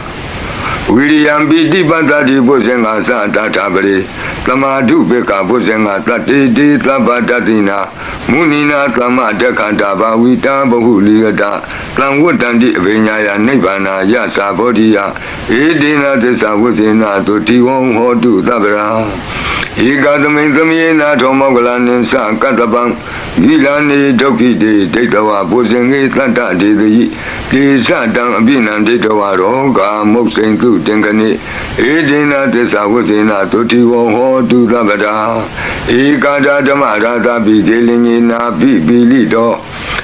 William Biti Batati Bosenga Sa Tata Bari Tamadu Beka Bosenga Tati Di Tabatatina Munina Tama Dekanta Bawita Bahuliata Tangwutandi Vinyaya Nibana Yasa Bodhiya Edina Tesa Wusina Tuti Wong Hodu Tabra Ikadamin Tamina Tomogalanin Sa Katabang Gilani Doki De Detawa Bosengi Tata Di Sa Tang Binan Detawa Roga Moksengu Tengani Edina Tesa Wusina Tuti Wong Hodu Tabra Ikada Tamarata Bijelina Bibilido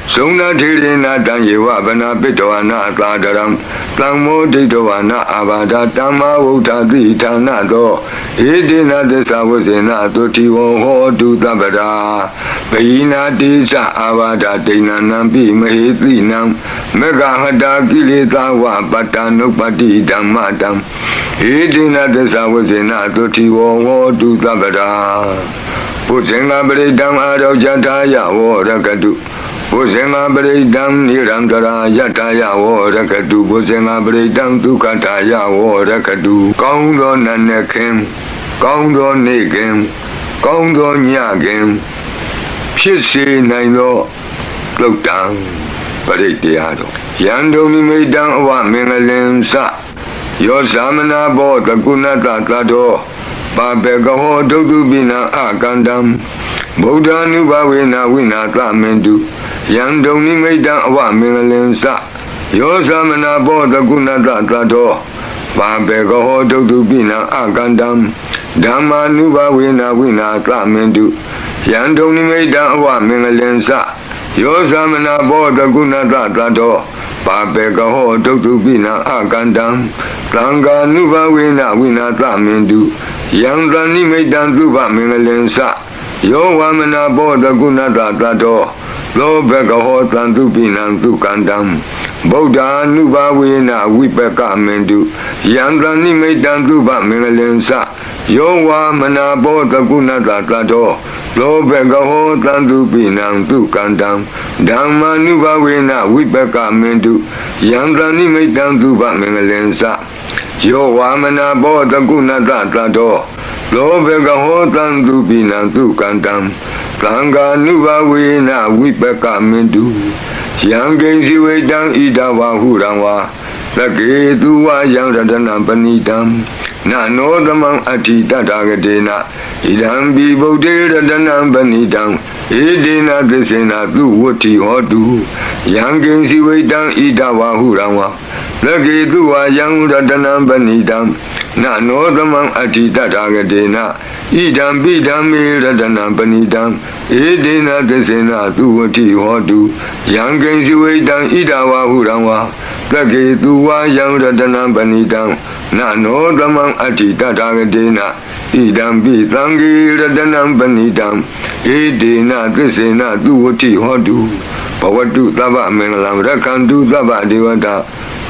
Suna Tirina Tanyewa Bana Pitoana Kladaram Tangmo Titoana Abada Tama Utati Tanado Edina Tesa Wusina Tuti Wong Hodu Tabra Paina Tisa Abada Tina Nampi Mahiti Nam Mega Hada Kilita Wa Patanupati Dhammatam Edina Tesa Wusina Tuti Wong Hodu Tabra Pusenga Beridam Arojataya Warakadu Pusenga Beridam Nirandara Yataya Warakadu Pusenga Beridam Tukataya Warakadu Kaundo Nanekim Kaundo Nikim Kaundo Nyakim Pisi Naino Lokdang Beridiyado Yando Mimidang Awa Mingalim Sa Yosamana Bo Takunata Tato Babekaho Dodubina Akandam Buddha Nubawina Winata Mendu Yandoni Maida Awa Mingalensa Yosamana Boda Gunata Tato Babekaho Dodubina Akandam Dhamma Nubawina Winata Mendu Yandoni Maida Awa Mingalensa Yosamana Boda Gunata Tato Babekaho Dodubina Akandam Tanga Nubawina Winata Mendu Yang Rani Maidan Ruba Mingalensa Yo Wamana Boda Gunata Tato Lo Bekaho Tantupinam Tukandam Boda Nuba Wina Wipeka Mendu Yang Rani Maidan Ruba Mingalensa Yo Wamana Boda Gunata Tato Lo Bekaho Tantupinam Tukandam Dhamma Nuba Wina Wipeka Mendu Yang Rani Maidan Ruba Mingalensa Yo Wamana Boda Gunata Tato Lo Bekaho Tantupinam Tukandam Tanga Nuba Wina Wipeka Mendu Yang Gensi Wedang Ida Wahurangwa သကေသူဝယံရတနာပဏိတံနာနောသမံအဋ္ဌိတတဂတေနဣဒံပိဗုဒ္ဓေရတနာပဏိတံဧတေနသစ္စေနသူဝတ္တိဟောတုယံကိဉ္စီဝိတံဣဒဝါဟုရံဝါသကေသူဝယံရတနာပဏိတံနာနောသမံအဋ္ဌိတတဂတေနဣဒံပိဓမ္မေရတနာပဏိတံဧတေနသစ္စေနသူဝတ္တိဟောတုယံကိဉ္စီဝိတံဣဒဝါဟုရံဝါသကေသူဝယံရတနာပဏိတံနာနောသမံအဋ္ဌိတတဂတေနဣဒံပိသံဃေရတနာပဏိတံဧတေနသစ္စေနသူဝတ္တိဟောတုဘဝတုသဗ္ဗမင်္ဂလံရက္ခန္တုသဗ္ဗဒေဝတာ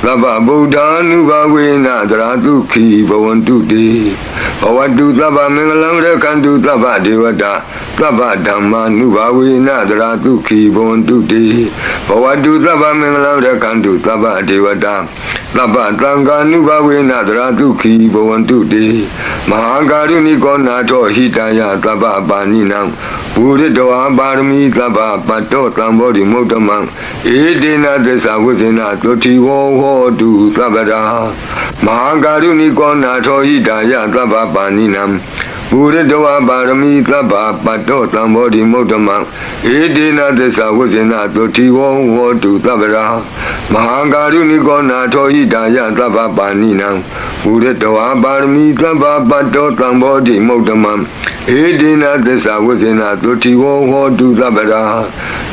သဗ္ဗဗုဒ္ဓ ानु ဘာဝေနသရတုခိဘဝန္တုတေဘဝတုသဗ္ဗမင်္ဂလံရက္ခန္တုသဗ္ဗဒေဝတာသဗ္ဗဓမ္မာ ानु ဘာဝေနသရတုခိဘဝန္တုတေဘဝတုသဗ္ဗမင်္ဂလံရက္ခန္တုသဗ္ဗဒေဝတာသဗ္ဗသံဃာ ानु ဘာဝေနသရတုခိဘဝန္တုတေမဟာကာရုဏိကောနာထောဟိတယသဗ္ဗပါဏိနံဘူရိတောပါရမီသဗ္ဗပတ္တောသံဘောဓိမုဒ္ဓမံဧတေနသစ္စာဝိဇ္ဇနာသုတိဝောဟောတုသဗ္ဗရာမဟာကာရုဏိကောနာထောဟိတယသဗ္ဗပါဏိနံဘူရိတောပါရမီသဗ္ဗပတ္တောသံဘောဓိမုဒ္ဓမံဧတေနသစ္စာဝိဇ္ဇနာသုတိဝောဟောတုသဗ္ဗရာမဟာကာရုဏိကောနာထောဟိတယသဗ္ဗပါဏိနံဘူရိတောပါရမီသဗ္ဗပတ္တောသံဘောဓိမုဒ္ဓမံဧတေနသစ္စာဝိဇ္ဇနာသုတိဝောဟောတုသဗ္ဗရာ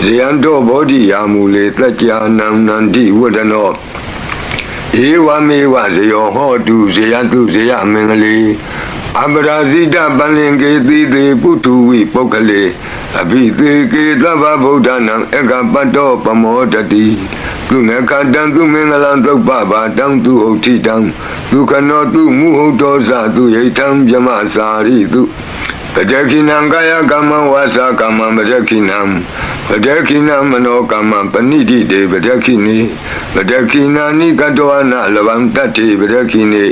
ဇယံတောဘောဓိယာမူလေသัจจာနံနန္တိဝဒနောဧဝမေဝဇယောဟောတုဇယတုဇယမင်္ဂလေအပရာဇိတပလင်ကေတိတေပုထုဝိပုဂ္ဂလေအဘိသေကေသဗ္ဗဗုဒ္ဓနာဧကပတ္တောပမောတတိသူနခတံသူမင်္ဂလံသုပ္ပဘာတံသူဟုတ်တိတံသူခနောသူမုဟုတ်တောဇသူယိထံဗြမစာရိတုပတခိနံကာယကမ္မဝါစာကမ္မပတခိနံပတခိနံမနောကမ္မပဏိတိတေပတခိနိပတခိနာနိကတောအနာလဗံတတ္တိပတခိနိ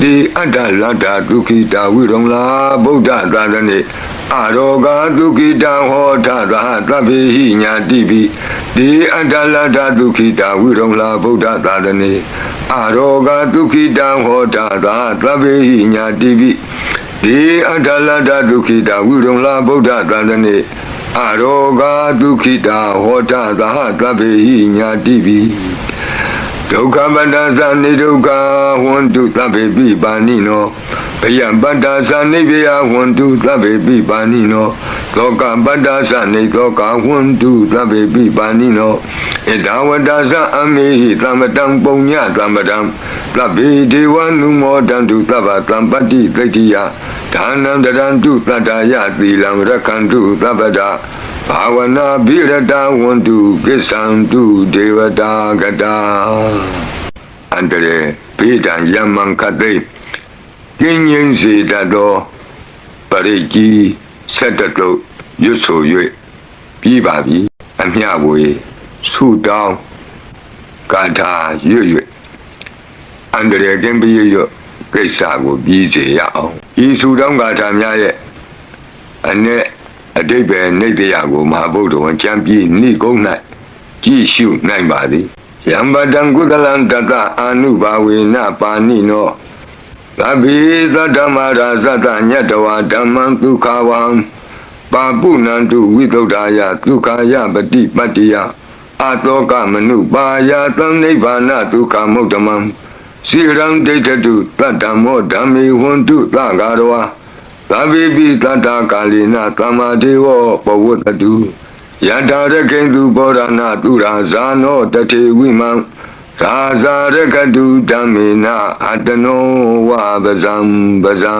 တိအတ္တလတ္တဒုက္ခိတာဝိရုံလာဗုဒ္ဓသာသနေအာရောဂဒုက္ခိတာဟောထသာသဗ္ဗေဟိညာတိပိတိအတ္တလတ္တဒုက္ခိတာဝိရုံလာဗုဒ္ဓသာသနေအာရောဂဒုက္ခိတာဟောထသာသဗ္ဗေဟိညာတိပိဒီအတ္တလတ္တဒုက္ခိတာဝိရုံလာဗုဒ္ဓသာသနေအာရောဂဒုက္ခိတာဟောထသာသဗ္ဗေဟိညာတိပိဒုက္ခပတ္တသနိဒုက္ခဝန္တုသဗ္ဗေပိပါဏိနောဘယံပတ္တသနိဗ္ဗယဝန္တုသဗ္ဗေပိပါဏိနောသောကပတ္တသနိသောကဝန္တုသဗ္ဗေပိပါဏိနောဣဒဝတ္တသအမေဟိသမတံပုညသမ္ပတံသဗ္ဗေဒေဝနုမောတံတုသဗ္ဗသံပတ္တိသိတ္တိယဒါနံတရံတုသတ္တယသီလံရက္ခန္တုသဗ္ဗဒဘာဝနာဘိရတဝန္တုကိစ္ဆံတုဒေဝတာဂတာအန္တရေဘေဒံယမံခတိကင်းငြိမ်းစေတတ်သောပရိကြီးဆက်တတုရွတ်ဆို၍ပြီးပါပြီအမျှဝေဆုတောင်းကာထာရွတ်၍အန္တရေကင်းပြီးရွတ်ကိစ္စကိုပြီးစေရအောင်ဤဆုတောင်းကာထာများရဲ့အ내အတိပ္ပယ်နိတ္တယကိုမဟာဗုဒ္ဓဝံကျမ်းပြီးနှိကုံး၌ကြည့်ရှုနိုင်ပါသည်ယံပတံကုသလံတတအာနုဘာဝေနပါဏိနောသဗ္ဗေသတ္တမရာဇတညတဝါဓမ္မံဒုက္ခဝံပါပုဏ္ဏန္တုဝိသုဒ္ဓာယဒုက္ခယပတိပတ္တိယအတောကမနုပါယသံနိဗ္ဗာနဒုက္ခမုဒ္ဓမံစိရံဒိဋ္ဌတုတတ္တမောဓမ္မေဝန္တုသဂါရဝါသဗ္ဗေပိတတ္တကာလိနသမ္မာဒေဝပဝတ္တုယထာရကိန္တုဘောဓနာတုရာဇာနောတထေဝိမံသာဇာရကတုဓမ္မေနအတနောဝပဇံ